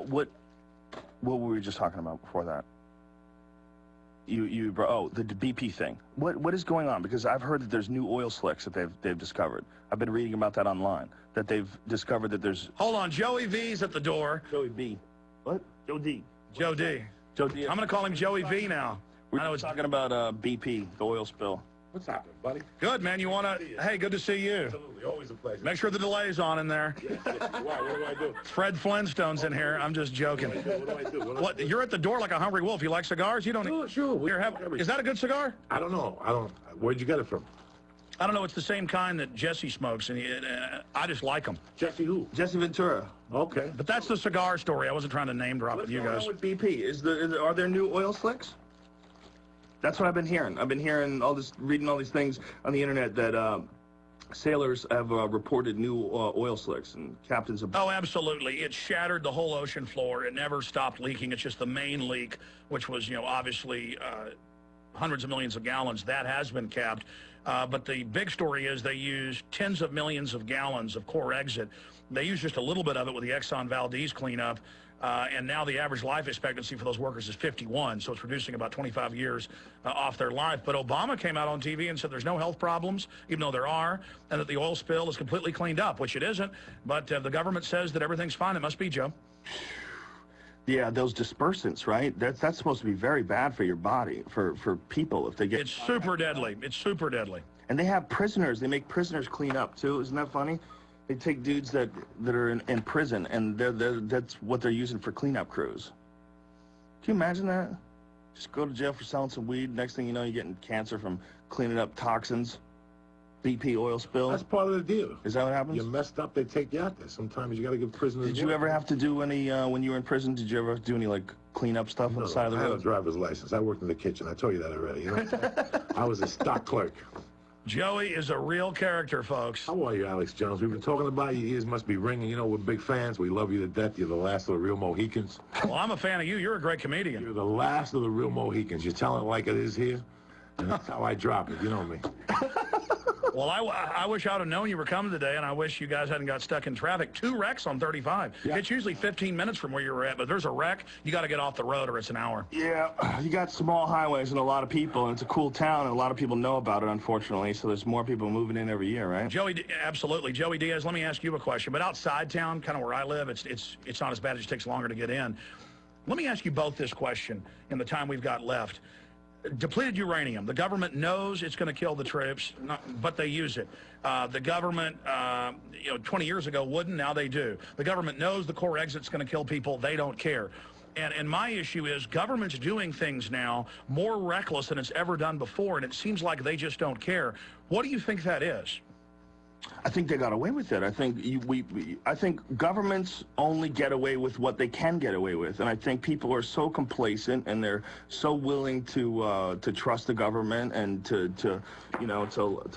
What were we just talking about before that? The BP thing. What is going on? Because I've heard that there's new oil slicks that they've discovered. I've been reading about that online. That they've discovered that there's. Hold on, Joey V's at the door. Joey B. What? Joe D. Joe D. Joe D. I'm going to call him Joey V now. We're talking about BP, the oil spill. What's happening, buddy? Good, man. You want to? Hey, good to see you. Absolutely, always a pleasure. Make sure the delay's on in there. Yes. Why? What do I do? Fred Flintstone's in here. I'm just joking. What do I do? What? You're at the door like a hungry wolf. You like cigars? You don't. Sure. Here, is that a good cigar? I don't know. Where'd you get it from? I don't know. It's the same kind that Jesse smokes, and I just like them. Jesse who? Jesse Ventura. Okay. But that's the cigar story. I wasn't trying to name drop What's it, you going guys. on with BP? Are there new oil slicks? That's what I've been hearing. I've been hearing reading all these things on the internet that sailors have reported new oil slicks and captains have. Oh, absolutely. It shattered the whole ocean floor. It never stopped leaking. It's just the main leak, which was, obviously hundreds of millions of gallons. That has been capped. But the big story is they used tens of millions of gallons of core exit. They used just a little bit of it with the Exxon Valdez cleanup. And now the average life expectancy for those workers is 51, so it's reducing about 25 years off their life. But Obama came out on TV and said there's no health problems, even though there are, and that the oil spill is completely cleaned up, which it isn't. But the government says that everything's fine. It must be, Joe. Yeah, those dispersants, right? That's supposed to be very bad for your body, for people if they get. It's super deadly. It's super deadly. And they have prisoners. They make prisoners clean up too. Isn't that funny? They take dudes that are in prison, and that's what they're using for cleanup crews. Can you imagine that? Just go to jail for selling some weed. Next thing you know, you're getting cancer from cleaning up toxins. BP oil spill. That's part of the deal. Is that what happens? You're messed up, they take you out there. Sometimes you got to give prisoners. Did you ever have to do any, when you were in prison, did you ever have to do any, like, cleanup stuff on the side of the road? I had a driver's license. I worked in the kitchen. I told you that already. You know I was a stock clerk. Joey is a real character, folks. How are you, Alex Jones? We've been talking about you. Your ears must be ringing. We're big fans. We love you to death. You're the last of the real Mohicans. Well, I'm a fan of you. You're a great comedian. You're the last of the real Mohicans. You're telling it like it is here. And that's how I drop it. You know me. Well, I wish I'd have known you were coming today, and I wish you guys hadn't got stuck in traffic. 2 wrecks on 35. Yeah. It's usually 15 minutes from where you were at, but if there's a wreck, you got to get off the road or it's an hour. Yeah, you got small highways and a lot of people, and it's a cool town, and a lot of people know about it, unfortunately, so there's more people moving in every year, right? Joey, absolutely. Joey Diaz, let me ask you a question. But outside town, kind of where I live, it's not as bad. It just takes longer to get in. Let me ask you both this question in the time we've got left. Depleted uranium. The government knows it's going to kill the troops, but they use it. The government, 20 years ago wouldn't. Now they do. The government knows the core exit's going to kill people. They don't care. And my issue is government's doing things now more reckless than it's ever done before, and it seems like they just don't care. What do you think that is? I think they got away with it. I think I think governments only get away with what they can get away with, and I think people are so complacent and they're so willing to trust the government and to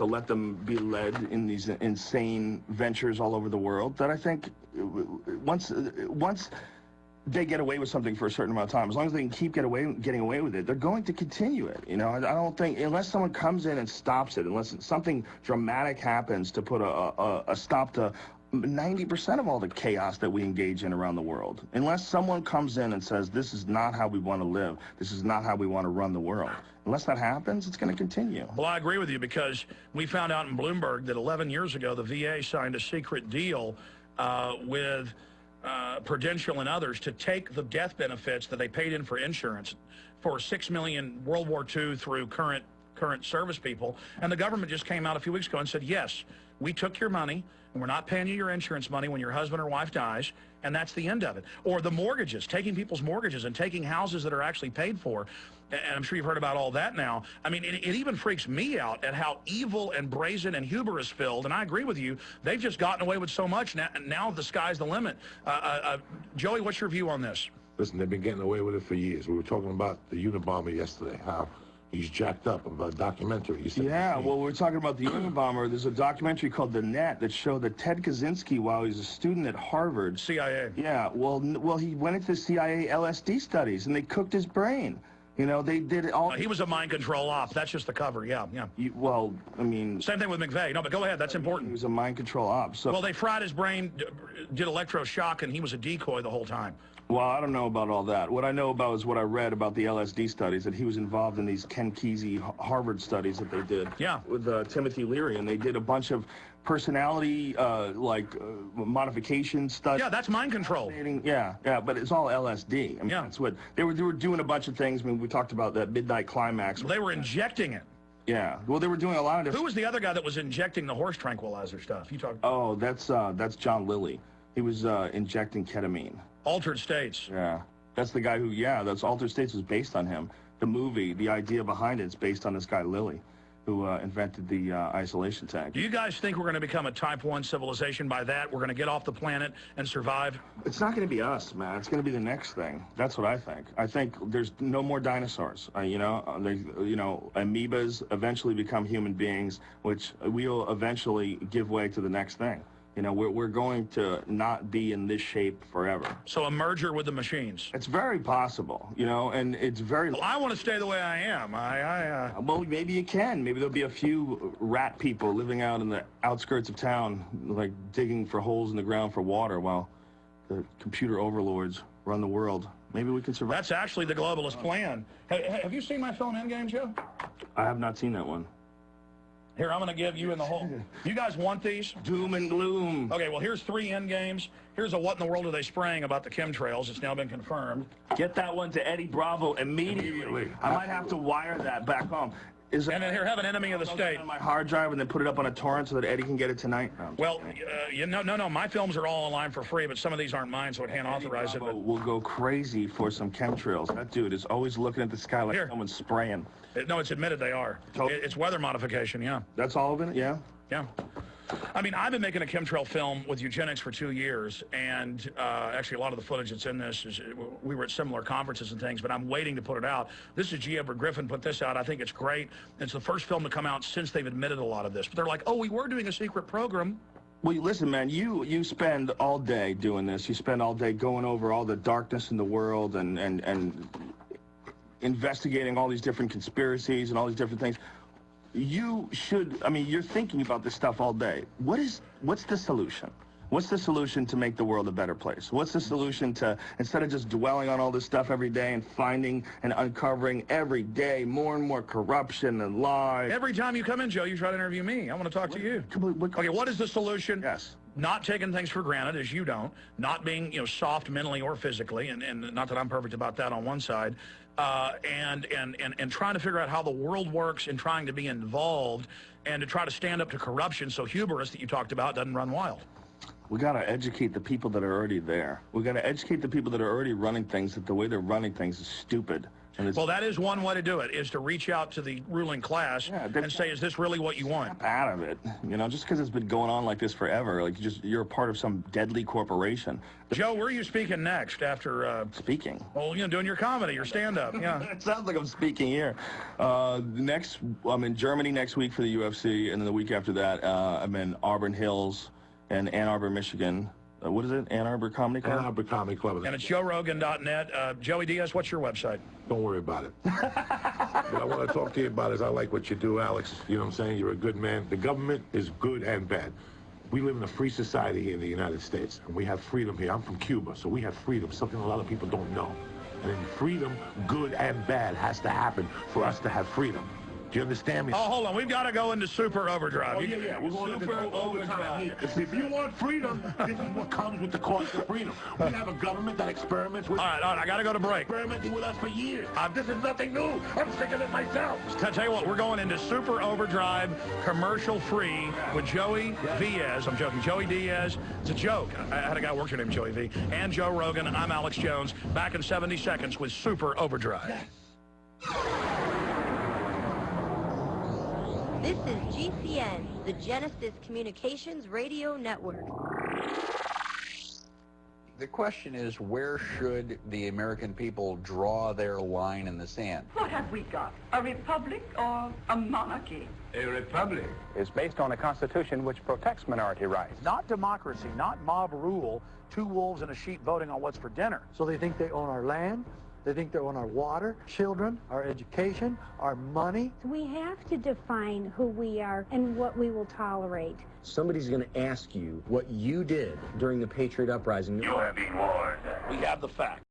let them be led in these insane ventures all over the world that I think once they get away with something for a certain amount of time, as long as they can keep getting away with it, they're going to continue it. I don't think, unless someone comes in and stops it, unless something dramatic happens to put a stop to 90% of all the chaos that we engage in around the world, unless someone comes in and says, this is not how we want to live, this is not how we want to run the world, unless that happens, it's going to continue. Well, I agree with you, because we found out in Bloomberg that 11 years ago, the VA signed a secret deal with Prudential and others to take the death benefits that they paid in for insurance for 6 million World War II through current service people. And the government just came out a few weeks ago and said, yes, we took your money, and we're not paying you your insurance money when your husband or wife dies, and that's the end of it. Or the mortgages, taking people's mortgages and taking houses that are actually paid for. And I'm sure you've heard about all that now. I mean, it even freaks me out at how evil and brazen and hubris-filled, and I agree with you, they've just gotten away with so much. Now the sky's the limit. Joey, what's your view on this? Listen, they've been getting away with it for years. We were talking about the Unabomber yesterday, how he's jacked up, about a documentary. Yeah, well, we're talking about the Unabomber. There's a documentary called The Net that showed that Ted Kaczynski, while he was a student at Harvard. CIA. Yeah, well, he went into CIA LSD studies, and they cooked his brain. They did it all. He was a mind control op. That's just the cover. Yeah. Well, I mean. Same thing with McVeigh. No, but go ahead. That's important. He was a mind control op. So. Well, they fried his brain, did electroshock, and he was a decoy the whole time. Well, I don't know about all that. What I know about is what I read about the LSD studies, that he was involved in these Ken Kesey Harvard studies that they did with Timothy Leary, and they did a bunch of personality, modification studies. Yeah, that's mind control. Yeah, but it's all LSD. I mean, that's what they were doing a bunch of things. I mean, we talked about that midnight climax. They were injecting it. Yeah, well, they were doing a lot of different... Who was the other guy that was injecting the horse tranquilizer stuff? You talked. Oh, that's John Lilly. He was injecting ketamine. Altered States. Yeah, that's the guy who, that's Altered States was based on him. The movie, the idea behind it is based on this guy Lilly, who invented the isolation tank. Do you guys think we're going to become a Type 1 civilization by that? We're going to get off the planet and survive? It's not going to be us, man. It's going to be the next thing. That's what I think. I think there's no more dinosaurs. Amoebas eventually become human beings, which will eventually give way to the next thing. We're going to not be in this shape forever. So a merger with the machines. It's very possible, and it's very... Well, I want to stay the way I am. Well, maybe you can. Maybe there'll be a few rat people living out in the outskirts of town, like digging for holes in the ground for water while the computer overlords run the world. Maybe we can survive. That's actually the globalist plan. Have you seen my film Endgame, Joe? I have not seen that one. Here, I'm going to give you in the whole... You guys want these? Doom and gloom. Okay, well, here's 3 end games. Here's a what in the world are they spraying about the chemtrails. It's now been confirmed. Get that one to Eddie Bravo immediately. I might have to wire that back home. And then here, have an enemy of the state. On my hard drive and then put it up on a torrent so that Eddie can get it tonight. No, well, my films are all online for free, but some of these aren't mine, so I can't authorize it. But we'll go crazy for some chemtrails. That dude is always looking at the sky like someone's spraying. No, it's admitted they are. It's weather modification, yeah. That's all of it, yeah? Yeah. I mean, I've been making a chemtrail film with eugenics for 2 years, and actually a lot of the footage that's in this is, we were at similar conferences and things, but I'm waiting to put it out. This is G. Edward Griffin put this out. I think it's great. It's the first film to come out since they've admitted a lot of this. But they're like, oh, we were doing a secret program. Well, listen, man, you spend all day doing this. You spend all day going over all the darkness in the world and investigating all these different conspiracies and all these different things. You should, I mean, you're thinking about this stuff all day. What's the solution? What's the solution to make the world a better place? What's the solution to, instead of just dwelling on all this stuff every day and finding and uncovering every day more and more corruption and lies? Every time you come in, Joe, you try to interview me. I want to talk to you. Okay, what is the solution? Yes. Not taking things for granted, as you don't. Not being, soft mentally or physically, and not that I'm perfect about that on one side. And trying to figure out how the world works and trying to be involved and to try to stand up to corruption so hubris that you talked about doesn't run wild. We got to educate the people that are already there. We got to educate the people that are already running things that the way they're running things is stupid. Well, that is one way to do it, is to reach out to the ruling class and say, is this really what you want? Snap out of it. Just because it's been going on like this forever, like you're a part of some deadly corporation. Joe, where are you speaking next after... Speaking? Well, doing your comedy, your stand-up, yeah. It sounds like I'm speaking here. I'm in Germany next week for the UFC, and then the week after that, I'm in Auburn Hills and Ann Arbor, Michigan. What is it? Ann Arbor Comedy Club? Ann Arbor Comedy Club. And it's JoeRogan.net. Joey Diaz, what's your website? Don't worry about it. What I want to talk to you about is I like what you do, Alex. You know what I'm saying? You're a good man. The government is good and bad. We live in a free society here in the United States, and we have freedom here. I'm from Cuba, so we have freedom, something a lot of people don't know. And in freedom, good and bad has to happen for us to have freedom. Do you understand me? Oh, hold on. We've got to go into super overdrive. Oh, yeah. We're going super into overtime here. If you want freedom, this is what comes with the cost of freedom. We have a government that experiments with... All right. I got to go to break. Experimenting with us for years. This is nothing new. I'm sick of it myself. Tell you what, we're going into super overdrive, commercial-free with Joey Diaz. I'm joking. Joey Diaz. It's a joke. I had a guy work named Joey V. And Joe Rogan. I'm Alex Jones. Back in 70 seconds with super overdrive. Yes. This is GCN, the Genesis Communications Radio Network. The question is, where should the American people draw their line in the sand? What have we got? A republic or a monarchy? A republic is based on a constitution which protects minority rights. Not democracy, not mob rule, 2 wolves and a sheep voting on what's for dinner. So they think they own our land, They think they own our water, children, our education, our money. We have to define who we are and what we will tolerate. Somebody's going to ask you what you did during the Patriot Uprising. You have been warned. We have the facts.